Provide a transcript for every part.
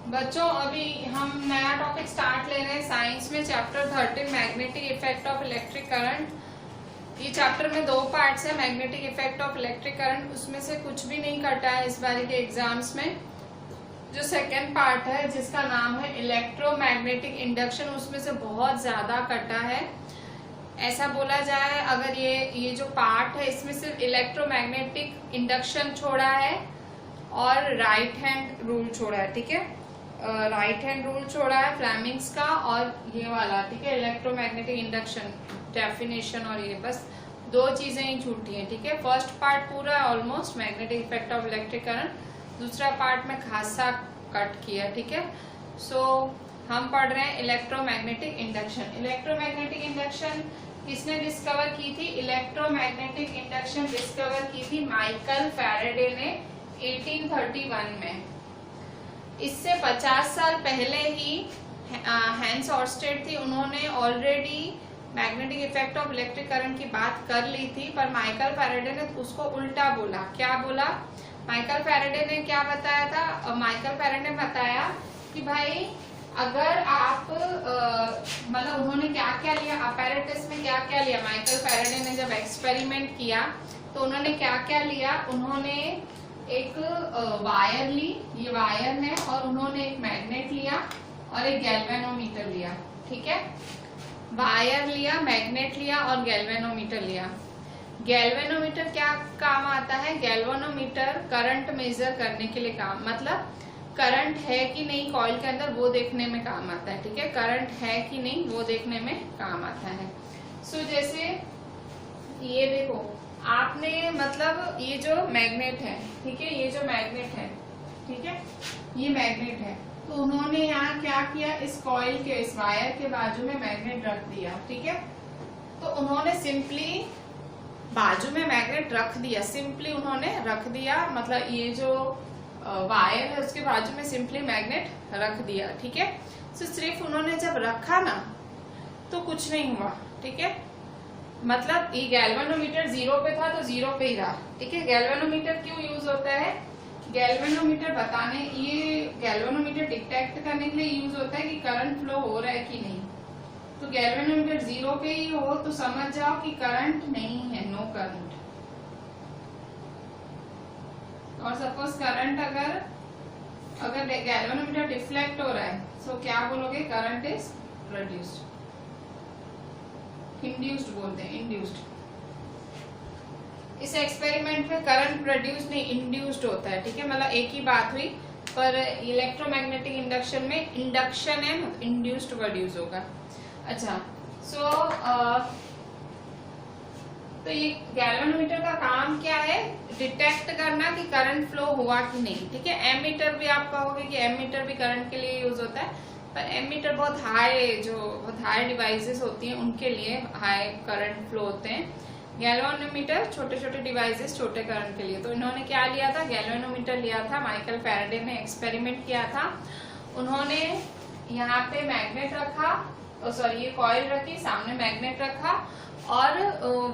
बच्चों अभी हम नया टॉपिक स्टार्ट ले रहे हैं साइंस में, chapter 13 magnetic effect of electric current. ये चैप्टर में 2 पार्ट्स है, magnetic effect of electric current, उसमें से कुछ भी नहीं कटा है इस बार के एग्जाम्स में। जो सेकेंड पार्ट है जिसका नाम है इलेक्ट्रोमैग्नेटिक इंडक्शन, उसमें से बहुत ज्यादा कटा है। ऐसा बोला जाए अगर ये जो पार्ट है इसमें सिर्फ इलेक्ट्रोमैग्नेटिक इंडक्शन छोड़ा है और राइट हैंड रूल छोड़ा है, ठीक है। राइट हैंड रूल छोड़ा है फ्लेमिंग्स का और ये वाला, ठीक है, इलेक्ट्रोमैग्नेटिक इंडक्शन डेफिनेशन, और ये बस 2 चीजें ही छूटी हैं, ठीक है। फर्स्ट पार्ट पूरा almost magnetic effect of electric current, दूसरा पार्ट में खासा कट किया, ठीक है। सो हम पढ़ रहे हैं इलेक्ट्रोमैग्नेटिक इंडक्शन। इलेक्ट्रोमैग्नेटिक इंडक्शन किसने डिस्कवर की थी? इलेक्ट्रोमैग्नेटिक इंडक्शन डिस्कवर की थी माइकल फैराडे ने 1831 में। इससे 50 साल पहले ही हैंस ऑर्स्टेड थी, उन्होंने already magnetic effect of electric current की बात कर ली थी, पर माइकल फैराडे ने उसको उल्टा बोला। क्या बोला? माइकल फैराडे ने क्या बताया था? माइकल फैराडे ने बताया कि भाई अगर आप मतलब उन्होंने क्या क्या लिया अपैरेटस में, क्या क्या लिया माइकल फैराडे ने जब एक्सपेरिमेंट किया तो उन्होंने क्या क्या लिया? उन्होंने एक वायर ली, ये वायर है, और उन्होंने एक मैग्नेट लिया और एक गैल्वेनोमीटर लिया, ठीक है। वायर लिया, मैग्नेट लिया और गैल्वेनोमीटर लिया। गैल्वेनोमीटर क्या काम आता है? गैल्वेनोमीटर करंट मेजर करने के लिए काम, मतलब करंट है कि नहीं कॉइल के अंदर वो देखने में काम आता है, ठीक है। करंट है कि नहीं वो देखने में काम आता है। सो जैसे ये देखो आपने, मतलब ये जो मैग्नेट है, ठीक है, ये जो मैग्नेट है, ठीक है, ये मैग्नेट है, तो उन्होंने यहाँ क्या किया? इस कॉइल के, इस वायर के बाजू में मैग्नेट रख दिया, ठीक है। तो उन्होंने सिंपली बाजू में मैग्नेट रख दिया, सिंपली उन्होंने रख दिया, मतलब ये जो वायर है उसके बाजू में सिंपली मैग्नेट रख दिया, ठीक है। तो सिर्फ उन्होंने जब रखा ना तो कुछ नहीं हुआ, ठीक है। मतलब ये गैल्वेनोमीटर 0 पे था तो 0 पे ही रहा, ठीक है। गैल्वेनोमीटर क्यों यूज होता है? गैल्वेनोमीटर बताने, ये गैल्वेनोमीटर डिटेक्ट करने के लिए यूज होता है कि करंट फ्लो हो रहा है कि नहीं। तो गैल्वेनोमीटर 0 पे ही हो तो समझ जाओ कि करंट नहीं है, नो करंट। और सपोज करंट अगर गैल्वेनोमीटर डिफ्लेक्ट हो रहा है तो क्या बोलोगे? करंट इज प्रोड्यूस्ड, इंड्यूस्ड बोलते हैं, इंड्यूस्ड। इस एक्सपेरिमेंट में करंट प्रोड्यूस नहीं इंड्यूस्ड होता है, ठीक है, मतलब एक ही बात हुई। पर इलेक्ट्रोमैग्नेटिक इंडक्शन में इंडक्शन है, इंड्यूस्ड प्रोड्यूस होगा। अच्छा, सो तो ये गैल्वेनोमीटर का काम क्या है? डिटेक्ट करना कि करंट फ्लो हुआ कि नहीं, ठीक है। एमीटर भी आप कहोगे कि एमीटर भी करंट के लिए यूज होता है, पर एमीटर बहुत हाई डिवाइसेस होती हैं उनके लिए हाई करंट फ्लो होते हैं। गैल्वेनोमीटर छोटे छोटे डिवाइसेस छोटे करंट के लिए। तो इन्होंने क्या लिया था? गैल्वेनोमीटर लिया था, माइकल फैराडे ने एक्सपेरिमेंट किया था। उन्होंने यहाँ पे मैग्नेट रखा, सॉरी ये कॉइल रखी, सामने मैग्नेट रखा और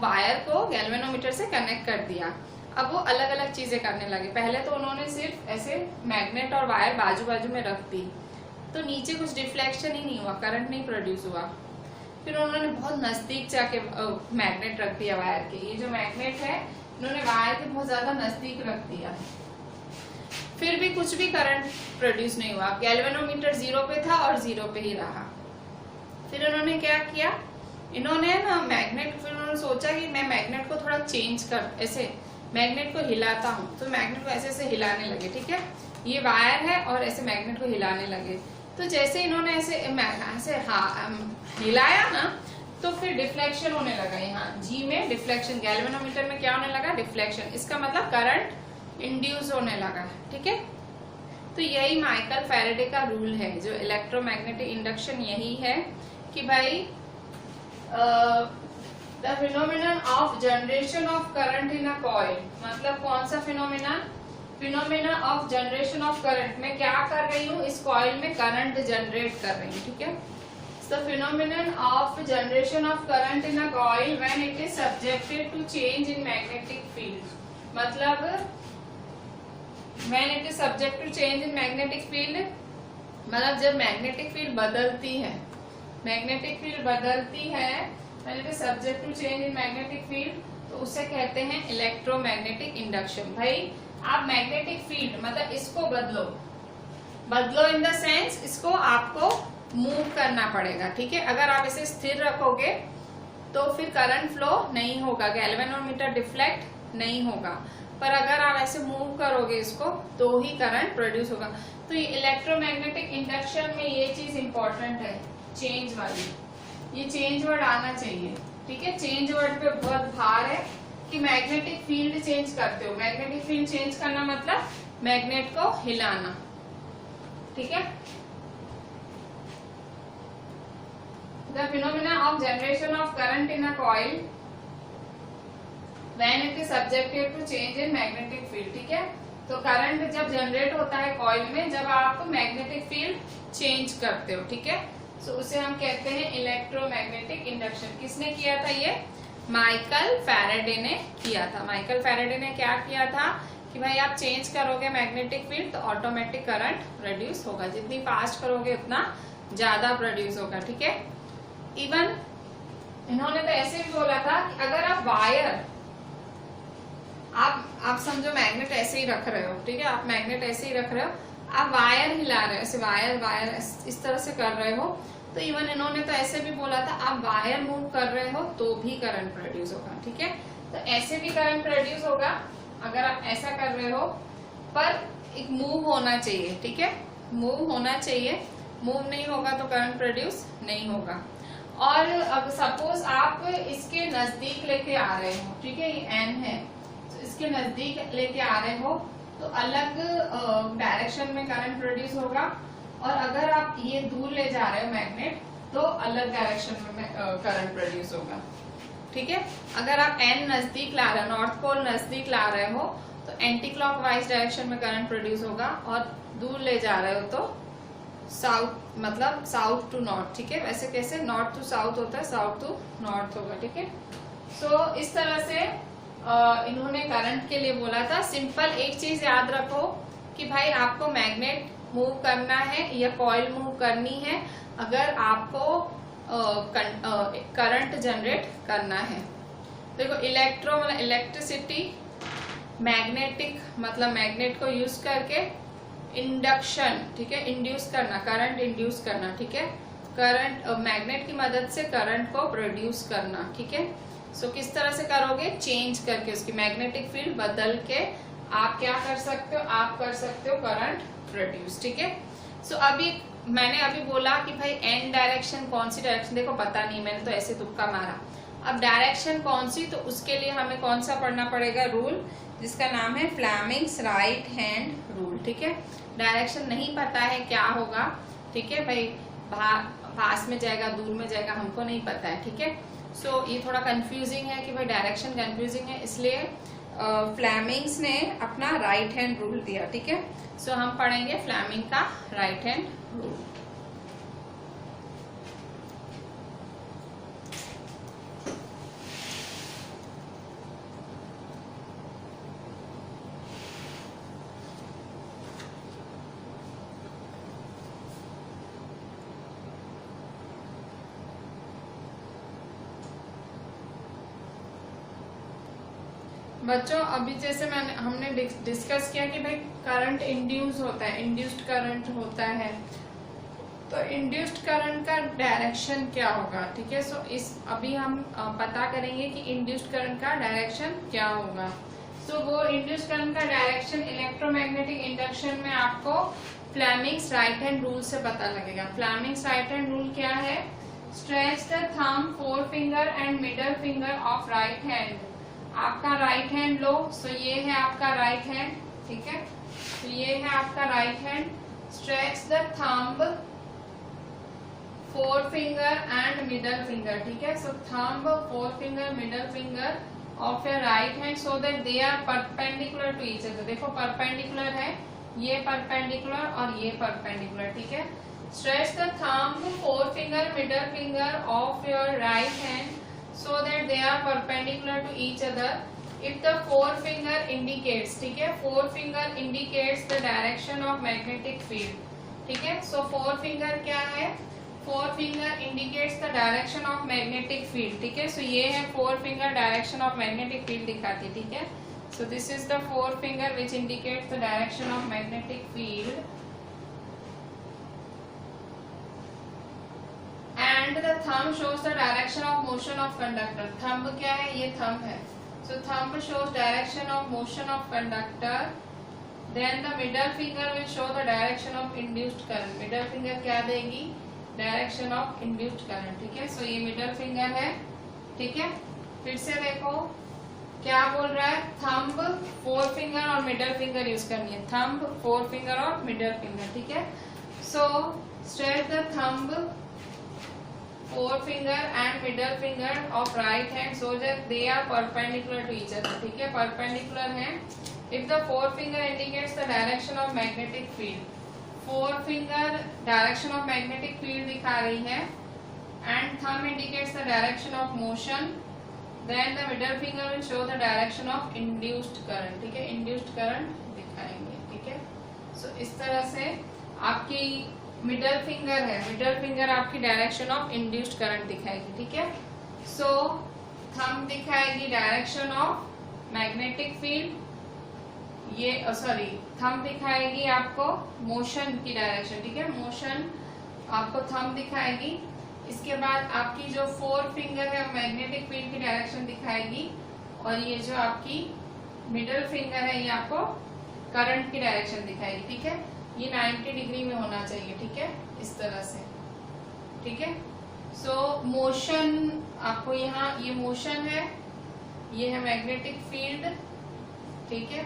वायर को गैल्वेनोमीटर से कनेक्ट कर दिया। अब वो अलग अलग चीजें करने लगे। पहले तो उन्होंने सिर्फ ऐसे मैग्नेट और वायर बाजू बाजू में रख दी तो नीचे कुछ डिफ्लेक्शन ही नहीं हुआ, करंट नहीं प्रोड्यूस हुआ। फिर उन्होंने बहुत नजदीक जाके मैग्नेट रख दिया वायर के, ये जो मैग्नेट है उन्होंने वायर के बहुत ज्यादा नजदीक रख दिया, फिर भी कुछ भी करंट प्रोड्यूस नहीं हुआ। गैल्वेनोमीटर 0 पे था और 0 पे ही रहा। फिर उन्होंने क्या किया? इन्होंने ना मैग्नेट, फिर उन्होंने सोचा कि मैं मैग्नेट को थोड़ा चेंज कर, ऐसे मैग्नेट को हिलाता हूँ, तो मैग्नेट को ऐसे ऐसे हिलाने लगे, ठीक है। ये वायर है और ऐसे मैग्नेट को हिलाने लगे, तो जैसे इन्होंने ऐसे हिलाया ना तो फिर डिफ्लेक्शन होने लगा। यहाँ जी में डिफ्लेक्शन, गैल्वेनोमीटर में क्या होने लगा? डिफ्लेक्शन। इसका मतलब करंट इंड्यूस होने लगा, ठीक है। तो यही माइकल फैराडे का रूल है, जो इलेक्ट्रोमैग्नेटिक इंडक्शन यही है कि भाई the phenomenon of generation of current in a coil, मतलब कौन सा phenomena of generation of current. मैं क्या कर रही हूँ? इस कॉइल में करंट जनरेट कर रही हूँ, ठीक है। The phenomenon of generation of current in a coil when it is subjected to change in magnetic field, मतलब when it is subject to change in magnetic field मतलब जब मैग्नेटिक फील्ड बदलती है, मैग्नेटिक फील्ड बदलती है, मतलब subject to change in magnetic field, तो उसे कहते हैं इलेक्ट्रोमैग्नेटिक इंडक्शन। भाई आप मैग्नेटिक फील्ड मतलब इसको बदलो, बदलो इन द सेंस इसको आपको मूव करना पड़ेगा, ठीक है। अगर आप इसे स्थिर रखोगे तो फिर करंट फ्लो नहीं होगा, गैल्वेनोमीटर डिफ्लेक्ट नहीं होगा, पर अगर आप ऐसे मूव करोगे इसको तो ही करंट प्रोड्यूस होगा। तो ये इलेक्ट्रोमैग्नेटिक इंडक्शन में ये चीज इंपॉर्टेंट है, चेंज वाली, ये चेंज वर्ड आना चाहिए, ठीक है। चेंज वर्ड पे बहुत भार है कि मैग्नेटिक फील्ड चेंज करते हो, मैग्नेटिक फील्ड चेंज करना मतलब मैग्नेट को हिलाना, ठीक है। The phenomena of generation of current in a coil when it is subjected to change in magnetic field, ठीक है। तो करंट जब जनरेट होता है कॉइल में जब आप मैग्नेटिक फील्ड चेंज करते हो, ठीक है। तो उसे हम कहते हैं इलेक्ट्रोमैग्नेटिक इंडक्शन। किसने किया था ये? माइकल फैराडे ने किया था। माइकल फैराडे ने क्या किया था कि भाई आप चेंज करोगे मैग्नेटिक फील्ड तो ऑटोमेटिक करंट प्रोड्यूस होगा, जितनी फास्ट करोगे उतना ज्यादा प्रोड्यूस होगा, ठीक है। इवन इन्होंने तो ऐसे भी बोला था कि अगर आप वायर, आप समझो मैग्नेट ऐसे ही रख रहे हो, ठीक है, आप मैग्नेट ऐसे ही रख रहे हो, आप वायर हिला रहे हो, ऐसे वायर इस तरह से कर रहे हो, तो इवन इन्होंने तो ऐसे भी बोला था आप वायर मूव कर रहे हो तो भी करंट प्रोड्यूस होगा, ठीक है। तो ऐसे भी करंट प्रोड्यूस होगा अगर आप ऐसा कर रहे हो, पर एक मूव होना चाहिए, ठीक है, मूव होना चाहिए, मूव नहीं होगा तो करंट प्रोड्यूस नहीं होगा। और अब सपोज आप इसके नजदीक लेके आ रहे हो, ठीक है, ये एन है, तो इसके नजदीक लेके आ रहे हो तो अलग डायरेक्शन में करंट प्रोड्यूस होगा, और अगर आप ये दूर ले जा रहे हो मैग्नेट तो अलग डायरेक्शन में करंट प्रोड्यूस होगा, ठीक है। अगर आप एन नजदीक ला रहे हो, नॉर्थ पोल नजदीक ला रहे हो तो एंटी क्लॉकवाइज डायरेक्शन में करंट प्रोड्यूस होगा, और दूर ले जा रहे हो तो साउथ मतलब साउथ टू नॉर्थ, ठीक है। वैसे कैसे नॉर्थ टू साउथ होता है, साउथ टू नॉर्थ होगा, ठीक है। सो इस तरह से इन्होंने करंट के लिए बोला था। सिंपल एक चीज याद रखो कि भाई आपको मैग्नेट मूव करना है या कॉइल मूव करनी है अगर आपको करंट जनरेट करना है। देखो इलेक्ट्रो मतलब इलेक्ट्रिसिटी, मैग्नेटिक मतलब मैग्नेट को यूज करके, इंडक्शन, ठीक है, इंड्यूस करना, करंट इंड्यूस करना, ठीक है, करंट मैग्नेट की मदद से करंट को प्रोड्यूस करना, ठीक है। सो किस तरह से करोगे? चेंज करके, उसकी मैग्नेटिक फील्ड बदल के आप क्या कर सकते हो? आप कर सकते हो करंट प्रोड्यूस, ठीक है। सो अभी मैंने अभी बोला कि भाई एन डायरेक्शन कौन सी डायरेक्शन, देखो पता नहीं, मैंने तो ऐसे तुक्का मारा। अब डायरेक्शन कौन सी, तो उसके लिए हमें कौन सा पढ़ना पड़ेगा? रूल, जिसका नाम है फ्लेमिंग्स राइट हैंड रूल, ठीक है। डायरेक्शन नहीं पता है क्या होगा, ठीक है भाई, पास में जाएगा दूर में जाएगा हमको नहीं पता है, ठीक है। सो ये थोड़ा कंफ्यूजिंग है कि भाई डायरेक्शन कंफ्यूजिंग है, इसलिए फ्लेमिंग्स ने अपना राइट हैंड रूल दिया, ठीक है। सो हम पढ़ेंगे फ्लेमिंग का राइट हैंड रूल। बच्चों अभी जैसे हमने डिस्कस किया कि भाई करंट इंड्यूस होता है, इंड्यूस्ड करंट होता है, तो इंड्यूस्ड करंट का डायरेक्शन क्या होगा, ठीक है। सो इस अभी हम पता करेंगे कि इंड्यूस्ड करंट का डायरेक्शन क्या होगा। सो वो इंड्यूस्ड करंट का डायरेक्शन इलेक्ट्रोमैग्नेटिक इंडक्शन में आपको फ्लेमिंग्स राइट हैंड रूल से पता लगेगा। फ्लेमिंग्स राइट हैंड रूल क्या है? Stretch the thumb, four finger and middle finger of right hand. आपका राइट हैंड लो, सो ये है आपका राइट हैंड, ठीक है, तो ये है आपका right hand. Stretch the thumb, four finger and middle finger, ठीक है। So thumb, four finger, middle finger of your right hand so that they are perpendicular to each other. देखो परपेंडिकुलर है, ये परपेंडिकुलर और ये परपेंडिकुलर, ठीक है। Stretch the thumb, four finger, middle finger of your right hand so that they are perpendicular to each other. If the forefinger indicates, ठीक है, forefinger indicates the direction of magnetic field, ठीक है। So four finger क्या है, four finger indicates the direction of magnetic field, ठीक है। So ये है four finger direction of magnetic field दिखाती है, ठीक है। So this is the four finger which indicates the direction of magnetic field and the thumb shows the direction of motion of conductor. Thumb क्या है, ये thumb है। So thumb shows direction of motion of conductor, then the middle finger will show the direction of induced current. Middle finger क्या देगी, direction of induced current, ठीक है। So ये middle finger है, ठीक है। फिर से देखो क्या बोल रहा है, थंब, फोर फिंगर और मिडल फिंगर यूज करनी है, थंब, फोर फिंगर और मिडल फिंगर, ठीक है। So stretch the thumb, four finger and middle finger of right hand so that they are perpendicular to each other, ठीक है, perpendicular हैं। If the forefinger indicates the direction of magnetic field, forefinger direction of magnetic field दिखा रही है and thumb indicates the direction of motion, then the middle finger will show the direction of induced current, ठीक है, induced current दिखाएंगे, ठीक है। So इस तरह से आपकी मिडल फिंगर है, मिडल फिंगर आपकी डायरेक्शन ऑफ इंड्यूस्ड करंट दिखाएगी, ठीक है। सो थंब दिखाएगी डायरेक्शन ऑफ मैग्नेटिक फील्ड, ये सॉरी थंब दिखाएगी आपको मोशन की डायरेक्शन, ठीक है, मोशन आपको थंब दिखाएगी। इसके बाद आपकी जो फोर फिंगर है मैग्नेटिक फील्ड की डायरेक्शन दिखाएगी और ये जो आपकी मिडल फिंगर है ये आपको करंट की डायरेक्शन दिखाएगी, ठीक है। ये 90 डिग्री में होना चाहिए, ठीक है, इस तरह से, ठीक है। सो मोशन आपको यहाँ, ये मोशन है, ये है मैग्नेटिक फील्ड, ठीक है,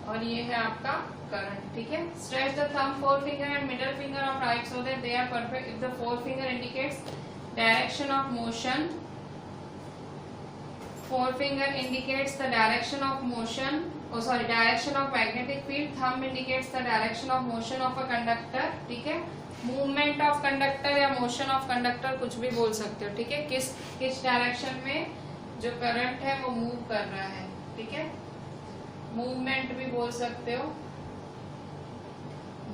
और ये है आपका करंट, ठीक है। Stretch the thumb, four finger and middle finger of right so that they are perfect. If the four finger indicates direction of motion, forefinger indicates the direction of motion, direction of magnetic field, thumb indicates the direction of motion of a conductor, ठीक है। Movement of conductor या motion of conductor कुछ भी बोल सकते हो, ठीक है, किस डायरेक्शन में जो करंट है वो मूव कर रहा है, ठीक है, मूवमेंट भी बोल सकते हो।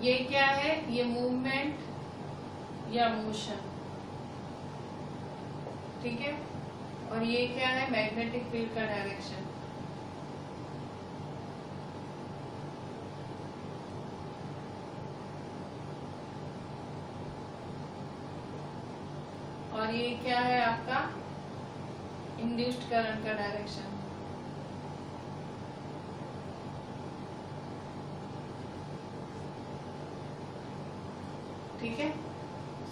ये क्या है, ये मूवमेंट या मोशन, ठीक है, और ये क्या है, मैग्नेटिक फील्ड का डायरेक्शन, और ये क्या है आपका इंड्यूस्ड करंट का डायरेक्शन, ठीक है।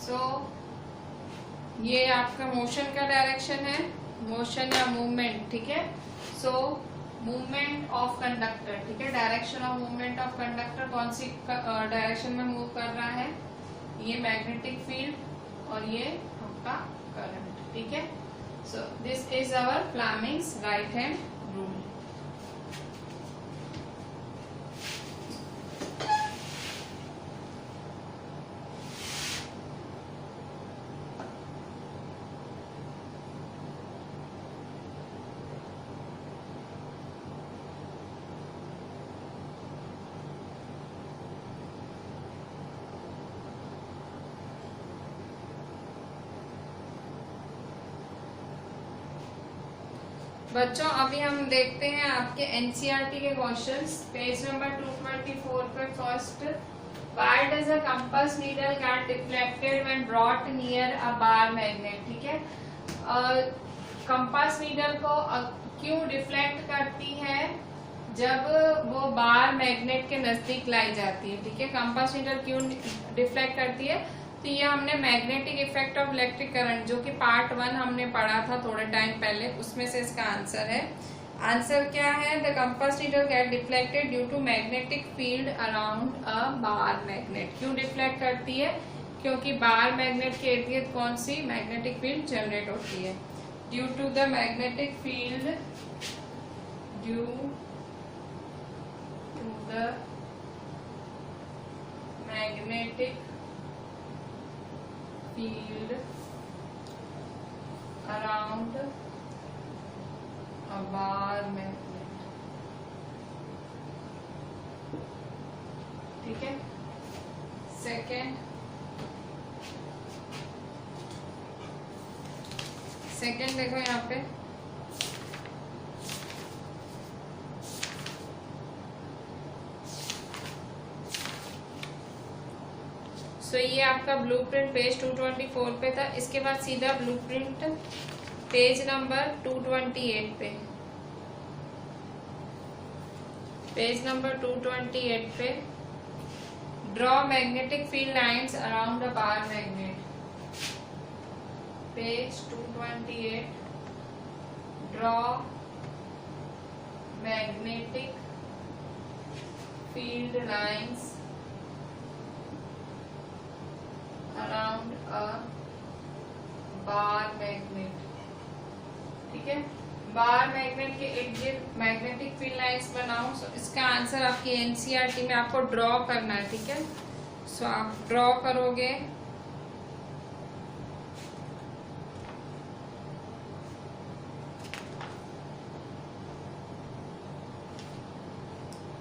सो ये आपका मोशन का डायरेक्शन है, मोशन या मूवमेंट, ठीक है। सो मूवमेंट ऑफ कंडक्टर, ठीक है, direction of movement of conductor कौन सी डायरेक्शन में मूव कर रहा है, ये मैग्नेटिक फील्ड और ये आपका करंट, ठीक है। So this is our Fleming's right hand rule. बच्चों अभी हम देखते हैं आपके एनसीईआरटी के क्वेश्चंस, पेज नंबर 224 पे first, why does a compass needle gate deflected when brought near a bar magnet, ठीक है। कंपास नीडल को क्यों डिफ्लेक्ट करती है, जब वो बार मैग्नेट के नजदीक लाई जाती है, ठीक है। कंपास नीडल क्यों डिफ्लेक्ट करती है, तो ये हमने magnetic effect of electric current जो कि पार्ट 1 हमने पढ़ा था थोड़े टाइम पहले, उसमें से इसका आंसर है। आंसर क्या है, the compass needle gate deflected due to magnetic field around a bar magnet. क्यों डिफ्लेक्ट करती है, क्योंकि बार मैग्नेट के इर्द गिर्द कौन सी मैग्नेटिक फील्ड जनरेट होती है, due to the magnetic field, due to the magnetic field around a bar magnet, ठीक है। सेकेंड देखो यहाँ पे ये आपका ब्लूप्रिंट पेज 224 पे था। इसके बाद सीधा ब्लूप्रिंट पेज नंबर 228 पे, पेज नंबर 228 पे draw magnetic field lines around a bar magnet. Page 228 draw magnetic field lines around a bar magnet. ठीक है, बार मैग्नेट के इर्द गिर्द मैग्नेटिक फील्ड लाइंस बनाओ। सो इसका आंसर आपकी एनसीईआरटी में आपको ड्रॉ करना है। ठीक है, सो आप ड्रॉ करोगे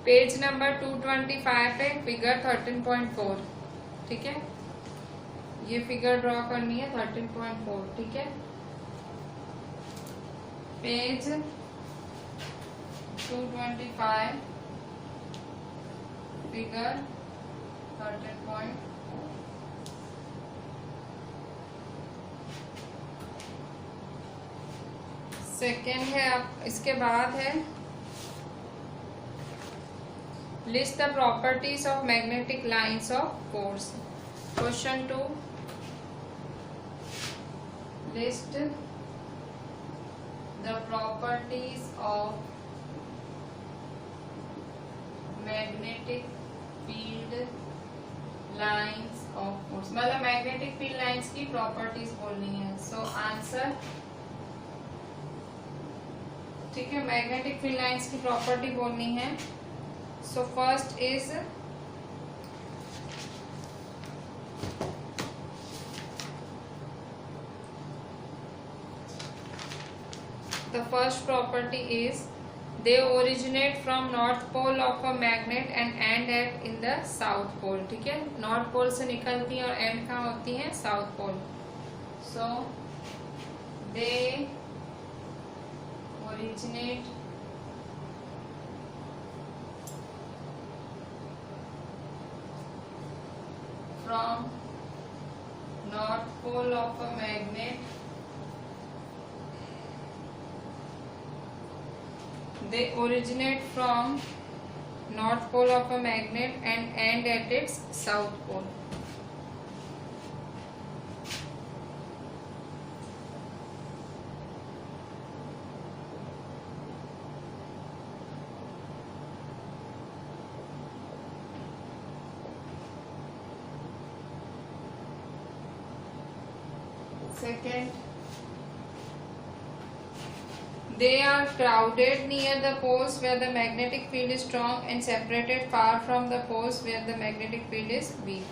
पेज नंबर 225 पे फिगर 13.4। ठीक है, ये फिगर ड्रॉ करनी है 13.4। ठीक है, पेज 225 फिगर 13.4। सेकेंड है आप, इसके बाद है list the properties of magnetic lines of force. Question 2, list the properties of magnetic field lines of force। मतलब मैग्नेटिक फील्ड लाइंस की प्रॉपर्टीज बोलनी है। सो आंसर, ठीक है, मैग्नेटिक फील्ड लाइंस की प्रॉपर्टी बोलनी है। So first is the first property is they originate from north pole of a magnet and end at in the south pole। ठीक है, नॉर्थ पोल से निकलती है और एंड कहाँ होती है, south pole. So they originate from north pole of a magnet, they originate from north pole of a magnet and end at its south pole। Second, they are crowded near the poles where the magnetic field is strong and separated far from the poles where the magnetic field is weak।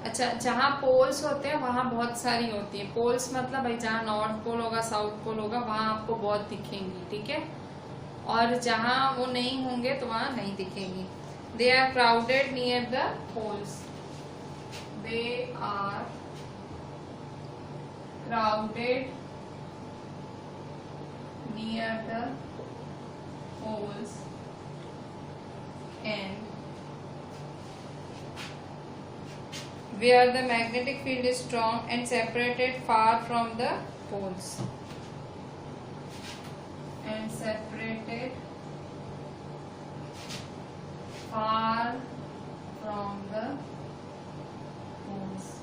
अच्छा, जहाँ poles होते हैं वहाँ बहुत सारी होती है। Poles मतलब भाई जहाँ नॉर्थ पोल होगा, साउथ पोल होगा, वहाँ आपको बहुत दिखेंगी। ठीक है, और जहाँ वो नहीं होंगे तो वहाँ नहीं दिखेंगी। They are crowded near the poles, they are crowded near the poles and where the magnetic field is strong and separated far from the poles, and separated far from the poles।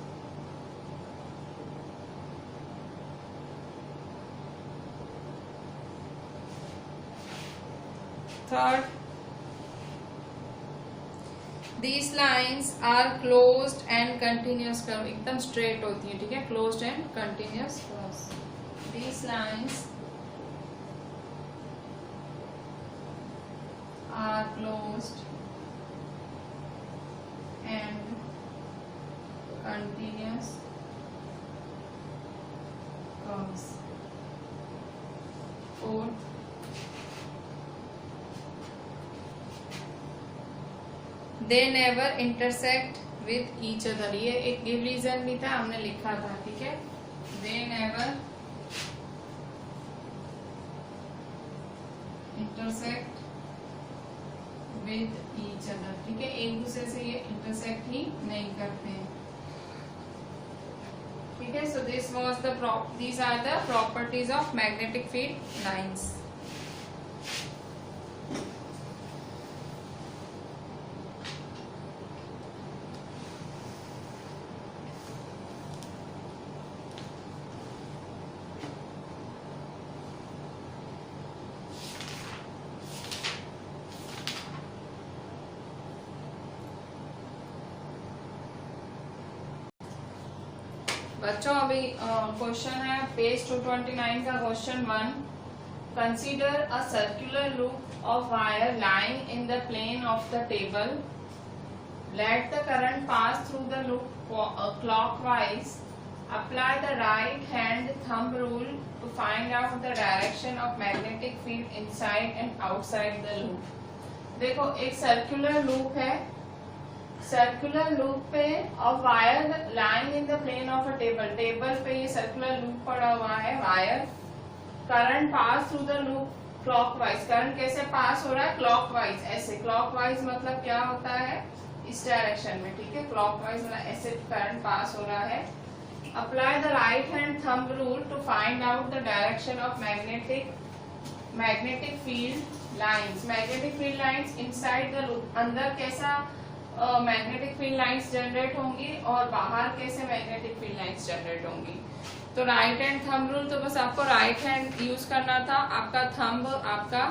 Third, these lines are closed and continuous curve, एकदम straight होती है। ठीक है, closed and continuous curves। These lines are closed and continuous curves। Fourth, they never intersect with each other। ये एक give reason भी था, हमने लिखा था, ठीक है। they never intersect with each other, ठीक है। एक दूसरे से ये इंटरसेक्ट ही नहीं करते हैं, ठीक है। so these are the properties of magnetic field lines। बच्चों अभी क्वेश्चन है पेज 229 का question 1। Consider a circular loop of wire lying in the plane of the table. Let the current pass through the loop clockwise. Apply the right hand thumb rule to find out the direction of magnetic field inside and outside the loop. देखो एक circular loop है, circular loop पे और wire lying in the plane of a table. Table पे ये circular loop पड़ा हुआ है wire. Current pass through the loop clockwise. Current कैसे पास हो रहा है? क्लॉकवाइज, ऐसे। क्लॉकवाइज मतलब क्या होता है? इस डायरेक्शन में, ठीक है। क्लॉकवाइज मतलब ऐसे करंट पास हो रहा है। Apply the right hand thumb rule to find out the direction of magnetic field lines. Magnetic field lines inside the loop. अंदर कैसा मैग्नेटिक फील्ड लाइंस जनरेट होंगी और बाहर कैसे मैग्नेटिक फील्ड लाइंस जनरेट होंगी। तो राइट हैंड थंब रूल, तो बस आपको राइट हैंड यूज करना था। आपका थंब आपका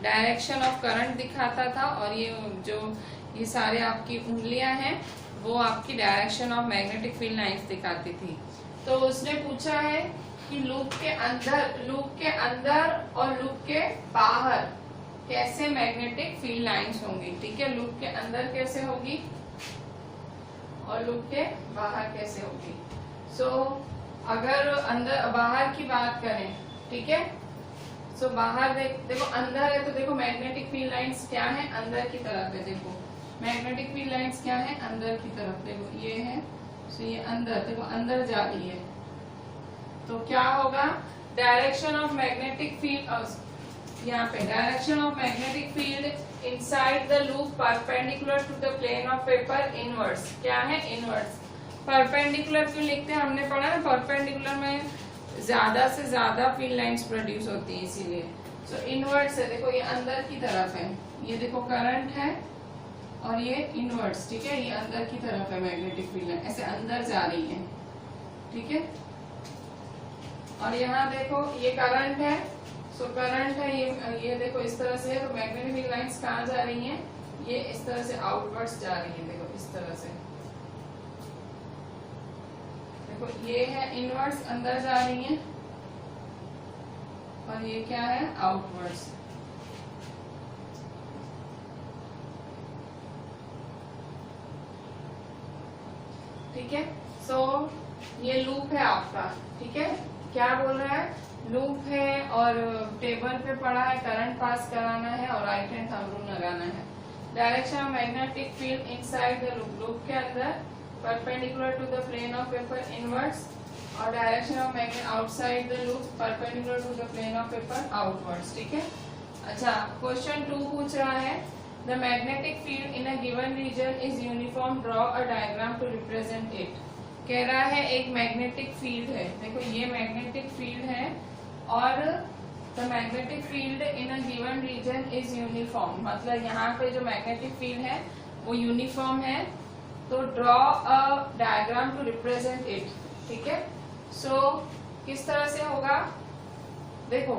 डायरेक्शन ऑफ करंट दिखाता था और ये सारे आपकी उंगलियां हैं वो आपकी direction of magnetic field lines दिखाती थी। तो उसने पूछा है कि लूप के अंदर और लूप के बाहर कैसे मैग्नेटिक फील्ड लाइंस होंगी, ठीक है। लूप के अंदर कैसे होगी और लूप के बाहर कैसे होगी। सो अगर बाहर की बात करें, ठीक है। सो बाहर देखो अंदर है तो देखो मैग्नेटिक फील्ड लाइंस क्या है? अंदर की तरफ है। देखो मैग्नेटिक फील्ड लाइंस क्या है? अंदर की तरफ। देखो ये है, सो ये अंदर, देखो अंदर जा रही है। तो क्या होगा? डायरेक्शन ऑफ मैग्नेटिक फील्ड, यहाँ पे direction of magnetic field inside the loop perpendicular to the plane of paper inverse. क्या है? इनवर्स। परपेंडिकुलर क्यों लिखते हैं? हमने पढ़ा ना परपेंडिकुलर में ज्यादा से ज्यादा फील्ड लाइंस प्रोड्यूस होती है, इसीलिए। सो इनवर्स है, देखो ये अंदर की तरफ है। ये देखो करंट है और ये इनवर्स, ठीक है। ये अंदर की तरफ है मैग्नेटिक फील्ड लाइन, ऐसे अंदर जा रही है, ठीक है। और यहाँ देखो ये करंट है, सो करंट है, ये देखो इस तरह से है। तो मैग्नेटिक फील्ड लाइंस कहाँ जा रही हैं? ये इस तरह से आउटवर्ड्स जा रही है। देखो इस तरह से, देखो ये है इनवर्ड्स, अंदर जा रही है, और ये क्या है? आउटवर्ड्स। ठीक है। सो ये लूप है आपका, ठीक है। क्या बोल रहा है? लूप है और टेबल पे पड़ा है, करंट पास कराना है और राइट हैंड थंब रूल लगाना है। Direction of magnetic field inside the loop. Loop के अंदर perpendicular to the plane of paper inwards, और direction of magnet outside the loop perpendicular to the plane of paper outwards, ठीक है। अच्छा, question 2 पूछ रहा है the magnetic field in a given region is uniform, draw a diagram to represent it. कह रहा है एक मैग्नेटिक फील्ड है, देखो ये मैग्नेटिक फील्ड है और the magnetic field in a given region is uniform, मतलब यहाँ पे जो मैग्नेटिक फील्ड है वो यूनिफॉर्म है। तो draw a diagram to represent it, ठीक है। सो किस तरह से होगा? देखो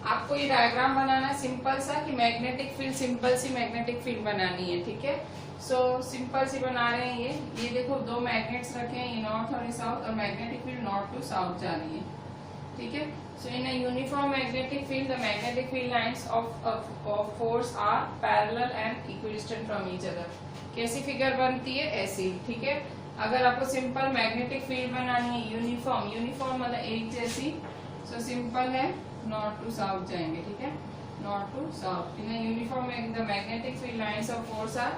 आपको ये डायग्राम बनाना है सिंपल सा कि मैग्नेटिक फील्ड, सिंपल सी मैग्नेटिक फील्ड बनानी है, ठीक है। सो सिंपल सी बना रहे हैं। ये देखो दो मैग्नेट्स रखे हैं, ये नॉर्थ और ये साउथ, और magnetic field north to south जा रही है, ठीक है। So in a uniform magnetic field the magnetic field lines of force are parallel and equidistant from each other. कैसी फिगर बनती है? ऐसी, ठीक है। अगर आपको सिंपल मैग्नेटिक फील्ड बनानी है यूनिफॉर्म, यूनिफॉर्म मतलब एक जैसी, सो सिंपल है नॉर्थ टू साउथ जाएंगे, ठीक है। North to south in a uniform the magnetic field lines of force are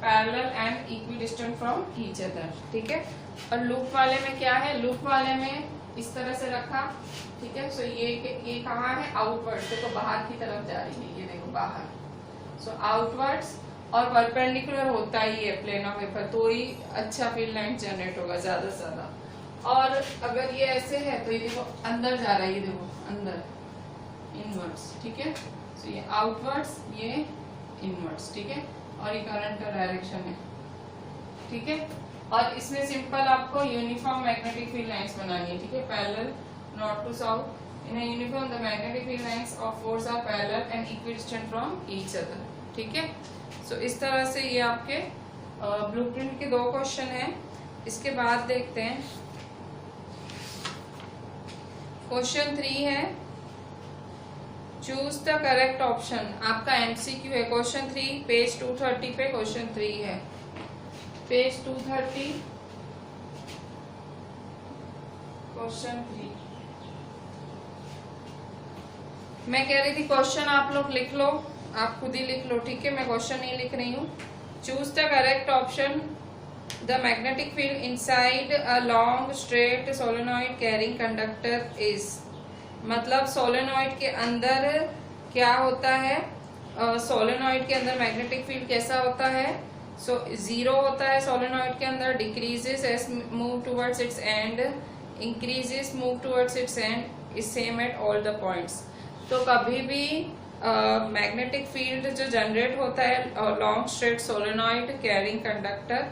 parallel and equidistant from each other, ठीक है। और लूप वाले में क्या है, लूप वाले में इस तरह से रखा, ठीक है। सो ये कहाँ है, आउटवर्ड्स, देखो बाहर की तरफ जा रही है, ये देखो बाहर, सो आउटवर्ड्स। और परपेंडिकुलर होता ही है प्लेन ऑफ वेपर, तो ही अच्छा फील्ड लाइन जनरेट होगा ज्यादा से ज्यादा। और अगर ये ऐसे है तो ये देखो अंदर जा रहा है, ये देखो अंदर, इनवर्ड्स, ठीक है। सो ये आउटवर्ड्स, ये इनवर्ड्स, ठीक है। और ये करंट का डायरेक्शन है, ठीक है। और इसमें सिंपल आपको यूनिफॉर्म मैग्नेटिक फील्ड लाइंस बनानी है, ठीक है। Parallel north to south in a uniform the magnetic field lines of force are parallel and equidistant from each other, ठीक है। सो इस तरह से ये आपके ब्लूप्रिंट के 2 क्वेश्चन हैं। इसके बाद देखते हैं क्वेश्चन 3 है, चूज द करेक्ट ऑप्शन। आपका एमसीक्यू है क्वेश्चन 3, पेज 230 पे क्वेश्चन 3 है, पेज 230 क्वेश्चन 3। मैं कह रही थी क्वेश्चन आप लोग लिख लो, आप खुद ही लिख लो, ठीक है। मैं क्वेश्चन नहीं लिख रही हूँ। Choose the correct option, the magnetic field inside a long straight solenoid carrying conductor is, मतलब सोलेनॉइड के अंदर क्या होता है, सोलेनॉइड के अंदर मैग्नेटिक फील्ड कैसा होता है। सो 0 होता है सोलेनॉइड के अंदर, decreases as move towards its end, increases move towards its end, is same at all the points. तो कभी भी मैग्नेटिक फील्ड जो जनरेट होता है long straight solenoid carrying conductor,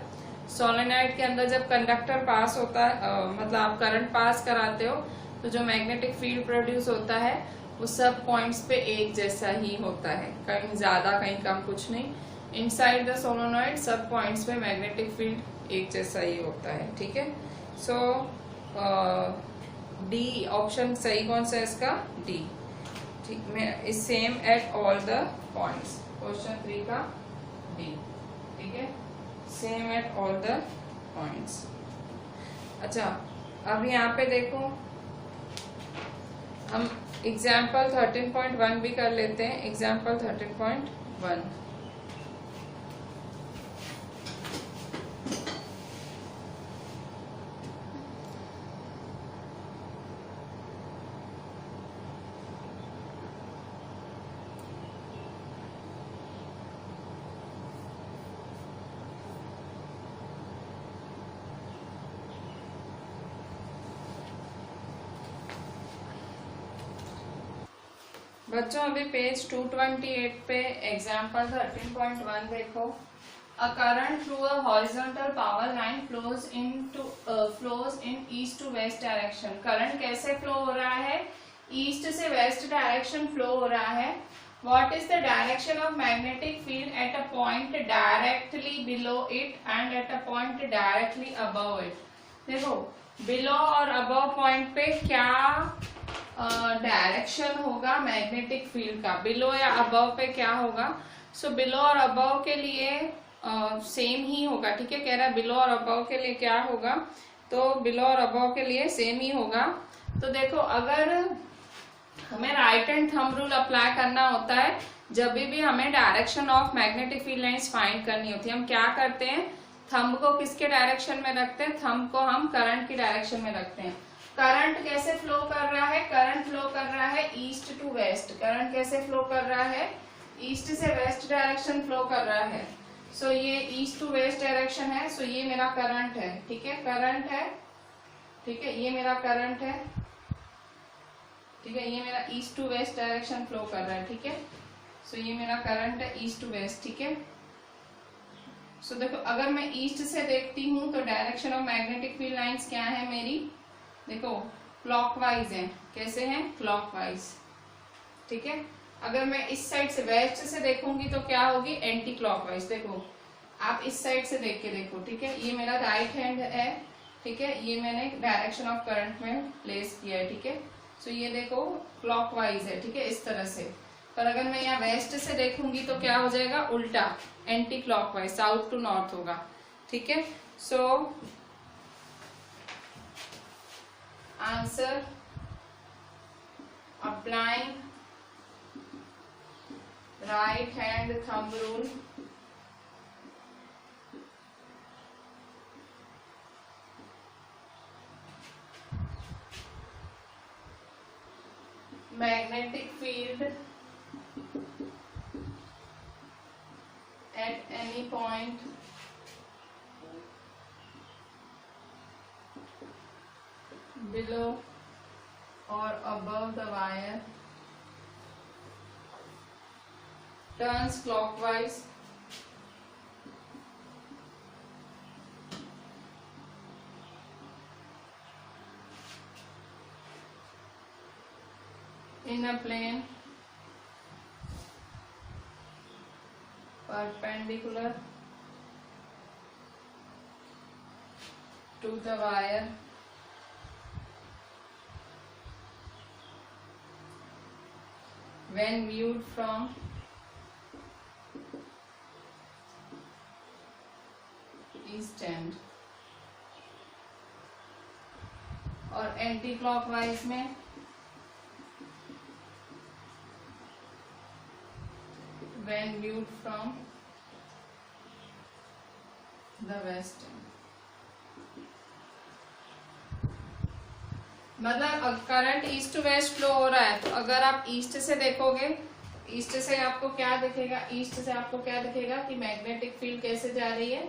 solenoid के अंदर जब कंडक्टर पास होता है, मतलब आप करंट पास कराते हो, तो जो मैग्नेटिक फील्ड प्रोड्यूस होता है वो सब पॉइंट्स पे एक जैसा ही होता है, कहीं ज्यादा कहीं कम कुछ नहीं। इनसाइड द सोलेनॉइड सब पॉइंट्स पे मैग्नेटिक फील्ड एक जैसा ही होता है, ठीक है। सो डी ऑप्शन सही कौन सा है इसका, डी, ठीक। मैं is same at all the points, question 3 का डी, ठीक है, same at all the points. अच्छा अब यहाँ पे देखो हम एग्जाम्पल 13.1 भी कर लेते हैं। एग्जाम्पल 13.1, बच्चों अभी पेज 228 पे एग्जाम्पल 13.1 देखो। A current through a horizontal power line flows in east to west direction. Current कैसे फ्लो हो रहा है, ईस्ट से वेस्ट डायरेक्शन फ्लो हो रहा है। What is the direction of magnetic field at a point directly below it and at a point directly above it. देखो below और अबव पॉइंट पे क्या डायरेक्शन होगा मैग्नेटिक फील्ड का, बिलो या अबव पे क्या होगा। सो बिलो और अबव के लिए सेम ही होगा, ठीक है। कह रहा है बिलो और अबव के लिए क्या होगा, तो बिलो और अबव के लिए सेम ही होगा। तो देखो अगर हमें right hand thumb rule apply करना होता है जब भी हमें direction of magnetic field lines find करनी होती है, हम क्या करते हैं, थंब को किसके डायरेक्शन में रखते हैं, थंब को हम करंट की डायरेक्शन में रखते हैं। करंट कैसे फ्लो कर रहा है, करंट फ्लो कर रहा है ईस्ट टू वेस्ट। करंट कैसे फ्लो कर रहा है, ईस्ट से वेस्ट डायरेक्शन फ्लो कर रहा है। सो ये ईस्ट टू वेस्ट डायरेक्शन है। सो ये मेरा करंट है, ठीक है, करंट है, ठीक है, ये मेरा करंट है, ठीक है, ये मेरा east to west direction flow कर रहा है, ठीक है। सो ये मेरा करंट है ईस्ट टू वेस्ट, ठीक है। सो देखो अगर मैं ईस्ट से देखती हूँ तो direction of magnetic field lines क्या है मेरी, देखो क्लॉकवाइज है। कैसे हैं, क्लॉकवाइज, ठीक है। अगर मैं इस साइड से वेस्ट से देखूंगी तो क्या होगी, एंटी क्लॉकवाइज। देखो आप इस साइड से देख के देखो, ठीक है, ये मेरा राइट हैंड है, ठीक है, ये मैंने डायरेक्शन ऑफ करंट में प्लेस किया है, ठीक है। सो ये देखो क्लॉकवाइज है, ठीक है, इस तरह से। पर अगर मैं यहाँ वेस्ट से देखूंगी तो क्या हो जाएगा, उल्टा, anticlockwise, south to north होगा, ठीक है। So answer applying right hand thumb rule magnetic field at any point below or above the wire turns clockwise in a plane perpendicular to the wire when viewed from east end, और anticlockwise में when viewed from the west end. मतलब current east to west flow हो रहा है, तो अगर आप east से देखोगे, ईस्ट से आपको क्या दिखेगा, ईस्ट से आपको क्या दिखेगा कि मैग्नेटिक फील्ड कैसे जा रही है,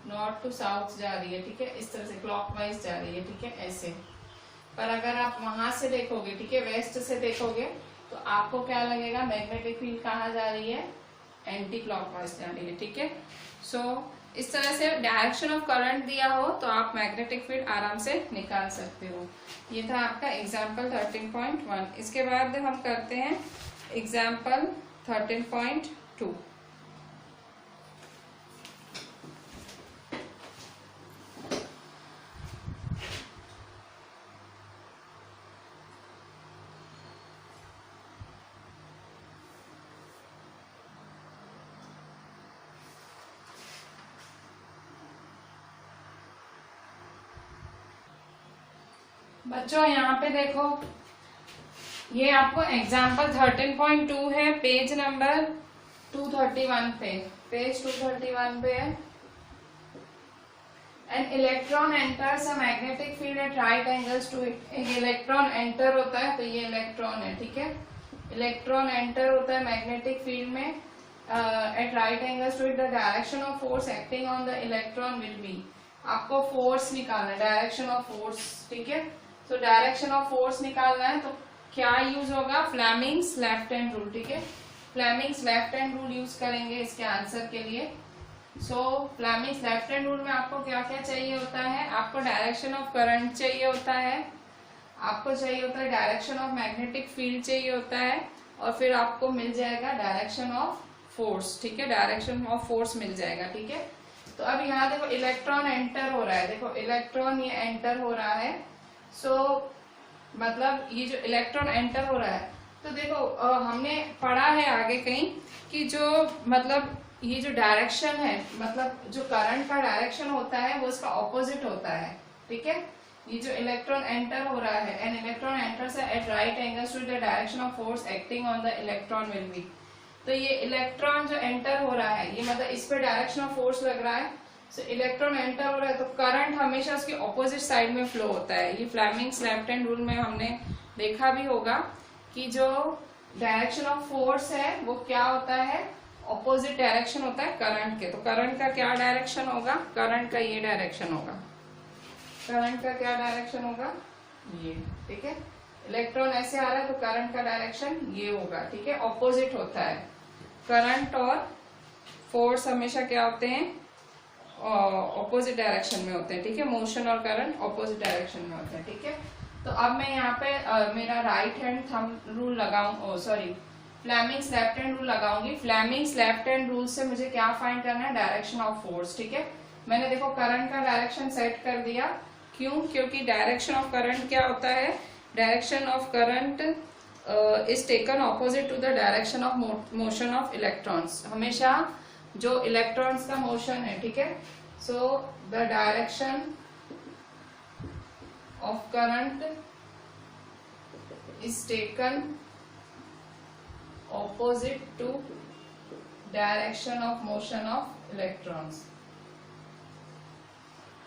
नॉर्थ टू साउथ जा रही है, ठीक है, इस तरह से क्लॉकवाइज जा रही है, ठीक है, ऐसे। पर अगर आप वहां से देखोगे, ठीक है, वेस्ट से देखोगे, तो आपको क्या लगेगा, मैग्नेटिक फील्ड कहाँ जा रही है, एंटी क्लॉकवाइज जा रही है, ठीक है। सो इस तरह से डायरेक्शन ऑफ करंट दिया हो तो आप मैग्नेटिक फील्ड आराम से निकाल सकते हो। ये था आपका एग्जाम्पल 13.1। इसके बाद हम करते हैं एग्जाम्पल 13.2। बच्चों यहाँ पे देखो, ये आपको एग्जाम्पल 13.2 है, पेज नंबर 231 पे, पेज 231 पे है। An electron enters a magnetic field at right angles to it. एक इलेक्ट्रॉन एंटर होता है, तो ये इलेक्ट्रॉन है, ठीक है, इलेक्ट्रॉन एंटर होता है मैग्नेटिक फील्ड में at right angles to it. The direction of force acting on the electron will be, आपको फोर्स निकालना है, डायरेक्शन ऑफ फोर्स, ठीक है। तो डायरेक्शन ऑफ फोर्स निकालना है तो क्या यूज होगा, फ्लेमिंग्स लेफ्ट हैंड रूल, ठीक है, Fleming's left hand rule use करेंगे इसके आंसर के लिए। सो फ्लेमिंग्स लेफ्ट हैंड रूल में आपको क्या क्या चाहिए होता है, आपको डायरेक्शन ऑफ करंट चाहिए होता है, आपको चाहिए होता है डायरेक्शन ऑफ मैग्नेटिक फील्ड चाहिए होता है, और फिर आपको मिल जाएगा डायरेक्शन ऑफ फोर्स, ठीक है, डायरेक्शन ऑफ फोर्स मिल जाएगा, ठीक है। तो अब यहाँ देखो इलेक्ट्रॉन एंटर हो रहा है, देखो इलेक्ट्रॉन ये एंटर हो रहा है। सो मतलब ये जो इलेक्ट्रॉन एंटर हो रहा है, तो देखो हमने पढ़ा है आगे कहीं कि जो मतलब ये जो डायरेक्शन है, मतलब जो करंट का डायरेक्शन होता है वो उसका ऑपोजिट होता है, ठीक है। ये जो इलेक्ट्रॉन एंटर हो रहा है, an electron enters at right angles to the direction of force acting on the electron will be. तो ये इलेक्ट्रॉन जो एंटर हो रहा है, ये मतलब इस पे डायरेक्शन ऑफ फोर्स लग रहा है, सो इलेक्ट्रॉन एंटर हो रहा है, तो करंट हमेशा उसकी ऑपोजिट साइड में फ्लो होता है। ये फ्लेमिंग्स लेफ्ट हैंड रूल में हमने देखा भी होगा कि जो डायरेक्शन ऑफ फोर्स है वो क्या होता है, ऑपोजिट डायरेक्शन होता है करंट के। तो करंट का क्या डायरेक्शन होगा, करंट का ये डायरेक्शन होगा, करंट का क्या डायरेक्शन होगा, ये, ठीक है। इलेक्ट्रॉन ऐसे आ रहा है तो करंट का डायरेक्शन ये होगा, ठीक है, ऑपोजिट होता है। करंट और फोर्स हमेशा क्या होते हैं, ऑपोजिट डायरेक्शन में होते हैं, ठीक है, मोशन और करंट ऑपोजिट डायरेक्शन में होते हैं, ठीक है। तो अब मैं यहाँ पे मेरा राइट हैंड थंब रूल लगाऊं, sorry Fleming's left hand rule लगाऊंगी। फ्लेमिंग्स लेफ्ट हैंड रूल से मुझे क्या फाइंड करना है, डायरेक्शन ऑफ फोर्स, ठीक है। मैंने देखो करंट का डायरेक्शन सेट कर दिया, क्यों, क्योंकि डायरेक्शन ऑफ करंट क्या होता है, direction of current is taken opposite to the direction of motion of electrons. हमेशा जो इलेक्ट्रॉन्स का मोशन है, ठीक है, so the direction of current is taken opposite to direction of motion of electrons,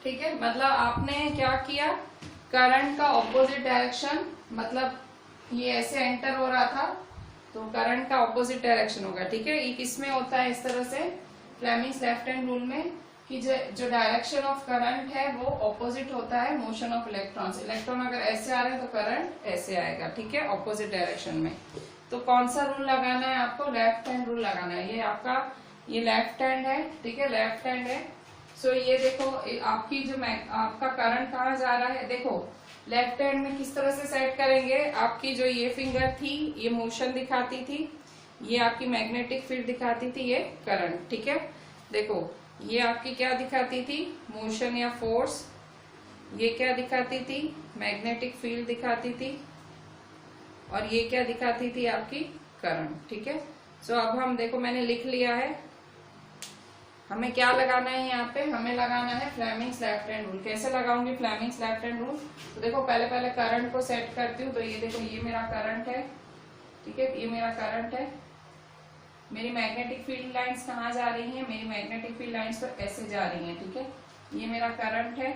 ठीक है। मतलब आपने क्या किया, करंट का ऑपोजिट डायरेक्शन, मतलब ये ऐसे एंटर हो रहा था तो करंट का ऑपोजिट डायरेक्शन होगा, ठीक है। ये किसमें होता है इस तरह से, फ्लेमिंग्स लेफ्ट हैंड रूल में, कि जो डायरेक्शन ऑफ करंट है वो ऑपोजिट होता है मोशन ऑफ इलेक्ट्रॉन्स। इलेक्ट्रॉन अगर ऐसे आ रहे हैं तो करंट ऐसे आएगा, ठीक है, ऑपोजिट डायरेक्शन में। तो कौन सा रूल लगाना है आपको, लेफ्ट हैंड रूल लगाना है। ये आपका ये लेफ्ट हैंड है, ठीक है, लेफ्ट हैंड है। सो ये देखो आपकी जो आपका करंट कहाँ जा रहा है, देखो लेफ्ट हैंड में किस तरह से सेट करेंगे। आपकी जो ये फिंगर थी ये मोशन दिखाती थी, ये आपकी मैग्नेटिक फील्ड दिखाती थी, ये करंट, ठीक है। देखो ये आपकी क्या दिखाती थी, मोशन या फोर्स, ये क्या दिखाती थी, मैग्नेटिक फील्ड दिखाती थी, और ये क्या दिखाती थी, आपकी करंट, ठीक है। सो अब हम देखो मैंने लिख लिया है, हमें क्या लगाना है यहाँ पे, हमें लगाना है फ्लेमिंग्स लेफ्ट हैंड रूल। कैसे लगाऊंगी फ्लेमिंग्स लेफ्ट हैंड रूल, तो देखो पहले करंट को सेट करती हूँ। तो ये देखो ये मेरा करंट है, ठीक है, ये मेरा करंट है। मेरी मैग्नेटिक फील्ड लाइंस कहाँ जा रही हैं, मेरी मैग्नेटिक फील्ड लाइंस तो ऐसे जा रही हैं, ठीक है। ये मेरा करंट है,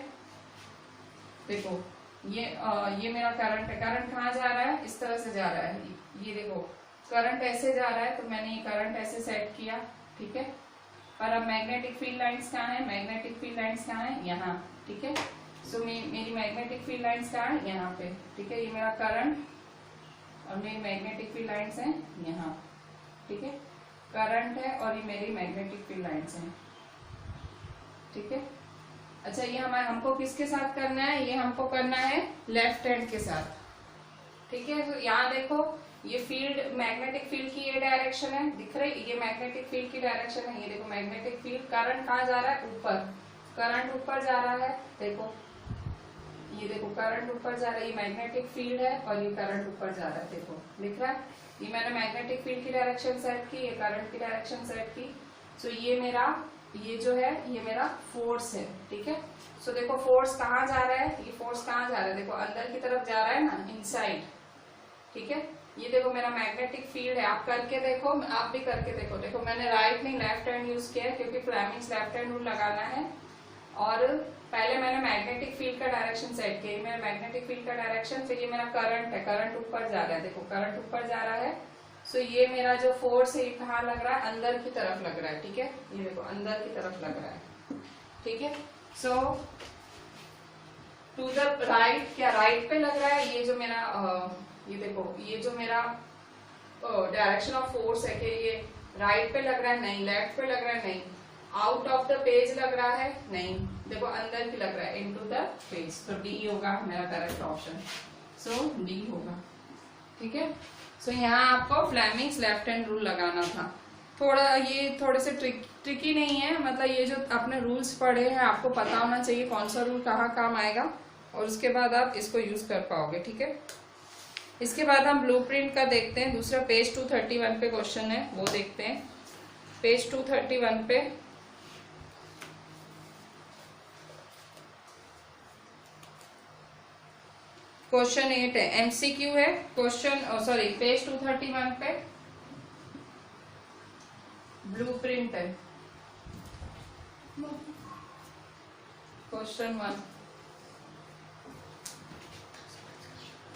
देखो ये मेरा करंट है। करंट कहाँ जा रहा है, इस तरह से जा रहा है। ये देखो करंट ऐसे जा रहा है, तो मैंने ये करंट ऐसे सेट किया, ठीक है। और अब मैग्नेटिक फील्ड लाइंस कहाँ है, मैग्नेटिक फील्ड लाइंस कहाँ है, यहाँ, ठीक है। सो मेरी मैग्नेटिक फील्ड लाइंस कहाँ है, यहाँ पे, ठीक है। ये मेरा करंट और मेरी मैग्नेटिक फील्ड लाइंस है यहाँ, ठीक है। करंट है और ये मेरी मैग्नेटिक फील्ड लाइंस है, ठीक है। अच्छा ये हमको किसके साथ करना है, ये हमको करना है लेफ्ट हैंड के साथ, ठीक है। तो यहाँ देखो ये फील्ड, मैग्नेटिक फील्ड की ये डायरेक्शन है, दिख रही, ये मैग्नेटिक फील्ड की डायरेक्शन है। ये देखो मैग्नेटिक फील्ड, करंट कहाँ जा रहा है, ऊपर, करंट ऊपर जा रहा है, देखो ये देखो करंट ऊपर जा रहा है, ये मैग्नेटिक फील्ड है और ये करंट ऊपर जा रहा है, देखो दिख रहा है। ये मैंने मैग्नेटिक फील्ड की डायरेक्शन सेट की, ये करंट की डायरेक्शन सेट की। सो ये मेरा, ये जो है ये मेरा फोर्स है, ठीक है। सो देखो फोर्स कहाँ जा रहा है, ये फोर्स कहाँ जा रहा है, देखो अंदर की तरफ जा रहा है ना, इनसाइड, ठीक है। ये देखो मेरा मैग्नेटिक फील्ड है, आप करके देखो, आप भी करके देखो। देखो मैंने राइट नहीं लेफ्ट हैंड यूज किया है क्योंकि फ्लेमिंग्स लेफ्ट हैंड रूल लगाना है। और पहले मैंने मैग्नेटिक फील्ड का डायरेक्शन सेट किया, मेरा मैग्नेटिक फील्ड का डायरेक्शन, फिर ये मेरा करंट है, करंट ऊपर जा रहा है, देखो करंट ऊपर जा रहा है। सो ये मेरा जो फोर्स है ये कहाँ लग रहा है, अंदर की तरफ लग रहा है, ठीक है। ये देखो अंदर की तरफ लग रहा है, ठीक है। सो टू द राइट, क्या राइट पे लग रहा है, ये जो मेरा ये देखो ये जो मेरा डायरेक्शन ऑफ फोर्स है कि ये राइट पे लग रहा है, नहीं लेफ्ट पे लग रहा है, नहीं आउट ऑफ द पेज लग रहा है, नहीं देखो अंदर की लग रहा है, इनटू द पेज। तो डी होगा मेरा करेक्ट ऑप्शन, सो डी होगा, ठीक है। सो यहाँ आपको फ्लेमिंग्स लेफ्ट हैंड रूल लगाना था। थोड़ा ये थोड़े से ट्रिकी नहीं है, मतलब ये जो आपने रूल्स पढ़े हैं आपको पता होना चाहिए कौन सा रूल कहाँ काम आएगा, और उसके बाद आप इसको यूज कर पाओगे, ठीक है। इसके बाद हम ब्लूप्रिंट का देखते हैं, दूसरा पेज 231 पे क्वेश्चन है वो देखते हैं। पेज 231 पे क्वेश्चन 8 है, एमसीक्यू है क्वेश्चन, सॉरी पेज 231 पे ब्लूप्रिंट है। Question 1,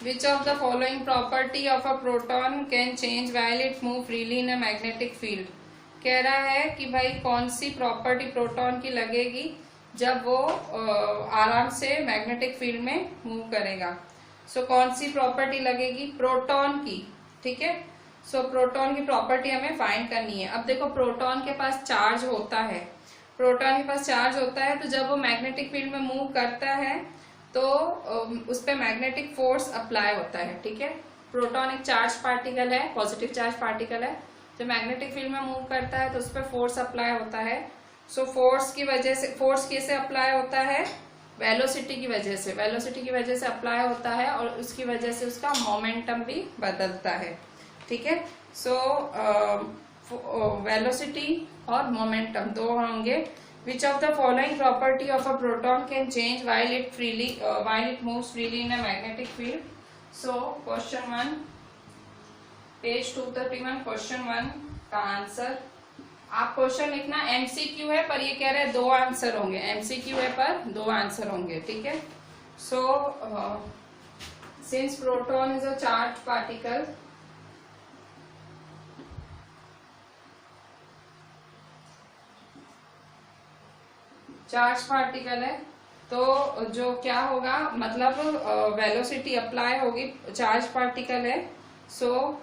Which of the following property of a proton can change while it move freely in a magnetic field? कह रहा है कि भाई कौन सी प्रॉपर्टी प्रोटॉन की लगेगी जब वो आराम से मैग्नेटिक फील्ड में मूव करेगा। सो कौन सी प्रॉपर्टी लगेगी, प्रोटॉन की, ठीक है। सो प्रोटॉन की प्रॉपर्टी हमें फाइंड करनी है। अब देखो प्रोटॉन के पास चार्ज होता है, प्रोटॉन के पास चार्ज होता है, तो जब वो मैग्नेटिक फील्ड में मूव करता है तो उस पर मैग्नेटिक फोर्स अप्लाई होता है, ठीक है। प्रोटॉन एक चार्ज पार्टिकल है, पॉजिटिव चार्ज पार्टिकल है, जो मैग्नेटिक फील्ड में मूव करता है तो उस पर फोर्स अप्लाई होता है। सो फोर्स की वजह से, फोर्स कैसे अप्लाई होता है, वेलोसिटी की वजह से, वेलोसिटी की वजह से अप्लाई होता है, और उसकी वजह से उसका मोमेंटम भी बदलता है, ठीक है। सो वेलोसिटी और मोमेंटम दो होंगे। Which of the following property of a proton can change while it moves freely in a magnetic field? So question 1, page 231, question 1 का आंसर। आप क्वेश्चन लिखना, एमसीक्यू है पर ये कह रहे हैं 2 आंसर होंगे, एमसीक्यू है पर 2 आंसर होंगे, ठीक है। So since proton is a charged particle, charge particle है, तो जो क्या होगा, मतलब वेलोसिटी अप्लाई होगी, चार्ज पार्टिकल है, so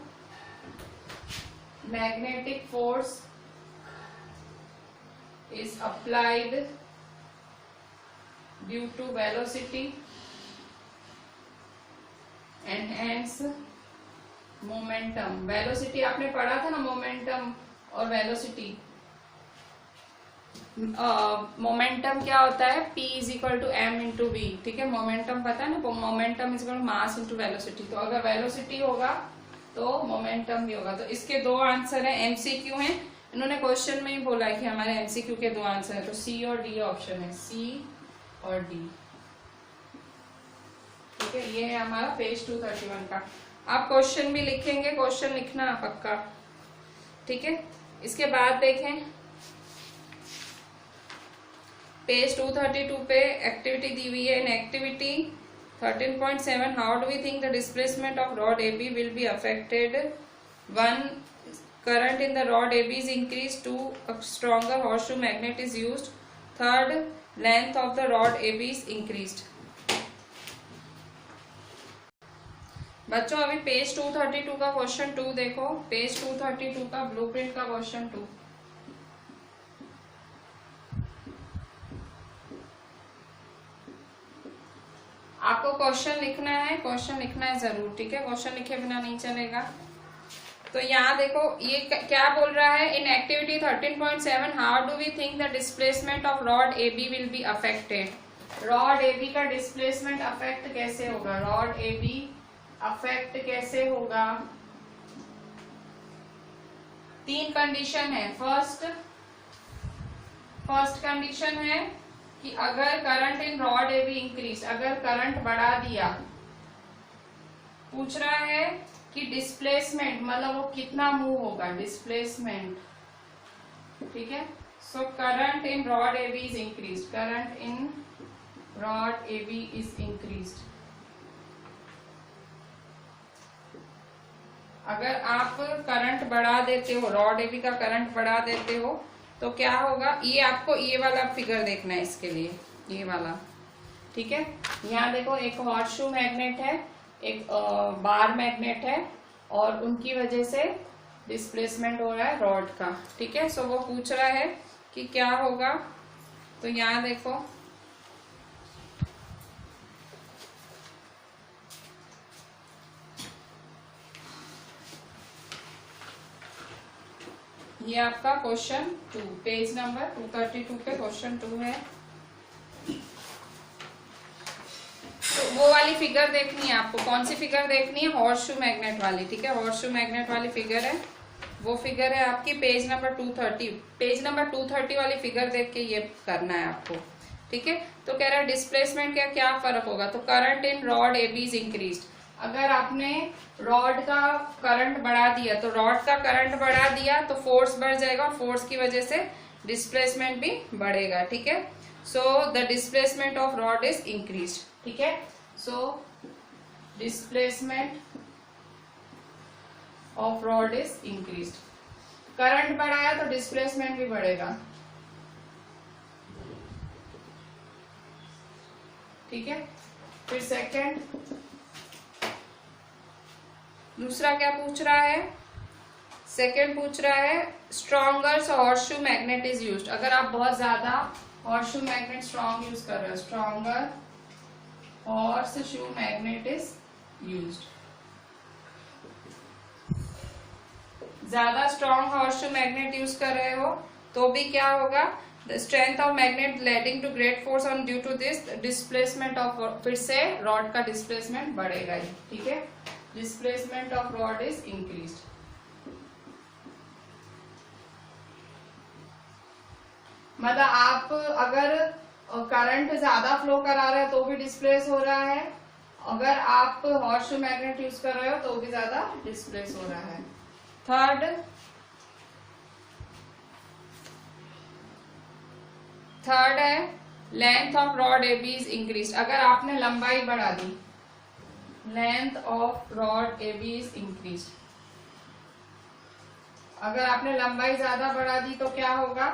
magnetic force is applied due to velocity and hence momentum. Velocity आपने पढ़ा था ना, मोमेंटम और वेलोसिटी। मोमेंटम क्या होता है, P is equal to M into V, ठीक है। मोमेंटम पता है ना, momentum is equal to mass into velocity. तो अगर वेलोसिटी होगा तो मोमेंटम भी होगा। तो इसके दो आंसर है, एमसीक्यू हैं, इन्होंने क्वेश्चन में ही बोला है कि हमारे एमसीक्यू के दो आंसर है, तो सी और डी ऑप्शन है, सी और डी, ठीक है। ये है हमारा पेज 231 का। आप क्वेश्चन भी लिखेंगे, क्वेश्चन लिखना पक्का, ठीक है। इसके बाद देखें पेज 232 पे एक्टिविटी दी हुई है। In activity 13.7 how do we think the displacement of rod AB will be affected. 1 current in the rod AB is increased, 2 a stronger horseshoe magnet is used, 3rd length of the rod AB is increased। बच्चों अभी page 232 का question 2 देखो, page 232 का blueprint का question 2। आपको question लिखना है, question लिखना है जरूर, ठीक है। क्वेश्चन लिखे बिना नहीं चलेगा। तो यहाँ देखो ये क्या बोल रहा है, in activity 13.7 how do we think the displacement of rod AB will be affected. Rod AB का डिस्प्लेसमेंट अफेक्ट कैसे होगा, रॉड AB अफेक्ट कैसे होगा। 3 कंडीशन है। फर्स्ट कंडीशन है कि अगर current in rod AB increase, अगर करंट बढ़ा दिया, पूछ रहा है कि डिस्प्लेसमेंट मतलब वो कितना मूव होगा, डिस्प्लेसमेंट, ठीक है। So current in rod AB is increase, current in rod AB is increase. अगर आप करंट बढ़ा देते हो, रॉड AB का करंट बढ़ा देते हो, तो क्या होगा, ये आपको ये वाला फिगर देखना है इसके लिए, ये वाला, ठीक है। यहाँ देखो एक हॉर्सशू मैग्नेट है, एक बार मैग्नेट है, और उनकी वजह से डिस्प्लेसमेंट हो रहा है रॉड का, ठीक है। सो वो पूछ रहा है कि क्या होगा। तो यहाँ देखो ये आपका क्वेश्चन 2, पेज नंबर 232 पे क्वेश्चन 2 है। तो वो वाली फिगर देखनी है आपको, कौन सी फिगर देखनी है, हॉर्सशू मैग्नेट वाली, ठीक है। हॉर्सशू मैग्नेट वाली फिगर है, वो फिगर है आपकी पेज नंबर 230। पेज नंबर 230 वाली फिगर देख के ये करना है आपको, ठीक है। तो कह रहा है डिस्प्लेसमेंट का क्या फर्क होगा, तो current in rod AB is increased. अगर आपने रॉड का करंट बढ़ा दिया, तो रॉड का करंट बढ़ा दिया तो फोर्स बढ़ जाएगा, फोर्स की वजह से डिस्प्लेसमेंट भी बढ़ेगा, ठीक है। So the displacement of rod is increased, ठीक है। So displacement of rod is increased. Current बढ़ाया तो डिस्प्लेसमेंट भी बढ़ेगा, ठीक है। फिर सेकंड, दूसरा क्या पूछ रहा है, सेकंड पूछ रहा है stronger horseshoe magnet is used. अगर आप बहुत ज्यादा हॉर्सशू मैग्नेट स्ट्रॉन्ग यूज कर रहे हो, stronger horseshoe magnet is used. ज्यादा स्ट्रॉन्ग हॉर्सशू मैग्नेट यूज कर रहे हो तो भी क्या होगा, the strength of magnet leading to great force on due to this displacement of, फिर से रॉड का डिस्प्लेसमेंट बढ़ेगा ही, ठीक है। Displacement of rod is increased. मतलब आप अगर करंट ज्यादा फ्लो करा रहे हो तो भी डिस्प्लेस हो रहा है, अगर आप हॉर्सशू मैग्नेट यूज कर रहे हो तो भी ज्यादा डिस्प्लेस हो रहा है। थर्ड है length of rod AB is increase. अगर आपने लंबाई बढ़ा दी, length of rod AB is increase. अगर आपने लंबाई ज्यादा बढ़ा दी तो क्या होगा?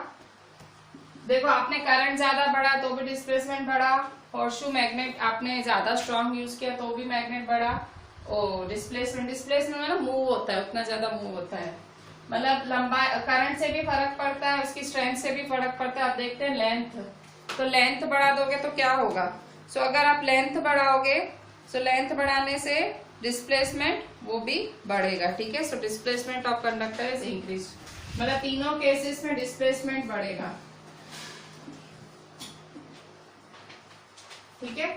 देखो, आपने करंट ज्यादा बढ़ा तो भी डिस्प्लेसमेंट बढ़ा, हॉर्सशू मैग्नेट आपने ज्यादा स्ट्रॉन्ग यूज किया तो भी मैग्नेट बढ़ा, और डिस्प्लेसमेंट मतलब मूव होता है, उतना ज्यादा मूव होता है, मतलब लंबा करंट से भी फर्क पड़ता है, उसकी स्ट्रेंथ से भी फर्क पड़ता है। आप देखते हैं लेंथ, तो लेंथ बढ़ा दोगे तो क्या होगा? सो अगर आप लेंथ बढ़ाओगे, सो लेंथ बढ़ाने से डिस्प्लेसमेंट वो भी बढ़ेगा, ठीक है। So displacement of conductor is increase, मतलब तीनों केसेस में डिस्प्लेसमेंट बढ़ेगा, ठीक है।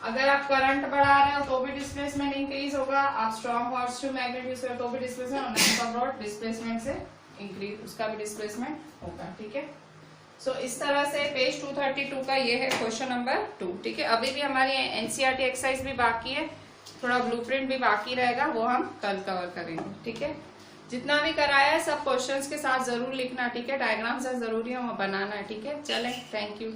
अगर आप करंट बढ़ा रहे हो तो भी डिस्प्लेसमेंट इंक्रीज होगा, आप स्ट्रॉन्ग हॉर्सशू मैग्नेट यूज करो तो भी डिस्प्लेसमेंट, और लेंथ ऑफ रॉड डिस्प्लेसमेंट से इंक्रीज, उसका भी डिस्प्लेसमेंट होगा, ठीक है। सो इस तरह से पेज 232 का ये है क्वेश्चन नंबर 2, ठीक है। अभी भी हमारी एनसीईआरटी एक्सरसाइज भी बाकी है, थोड़ा ब्लूप्रिंट भी बाकी रहेगा, वो हम कल कवर करेंगे, ठीक है। जितना भी कराया है सब क्वेश्चंस के साथ जरूर लिखना, ठीक है। डायग्राम जरूरी है वो बनाना है, ठीक है। चलें, थैंक यू।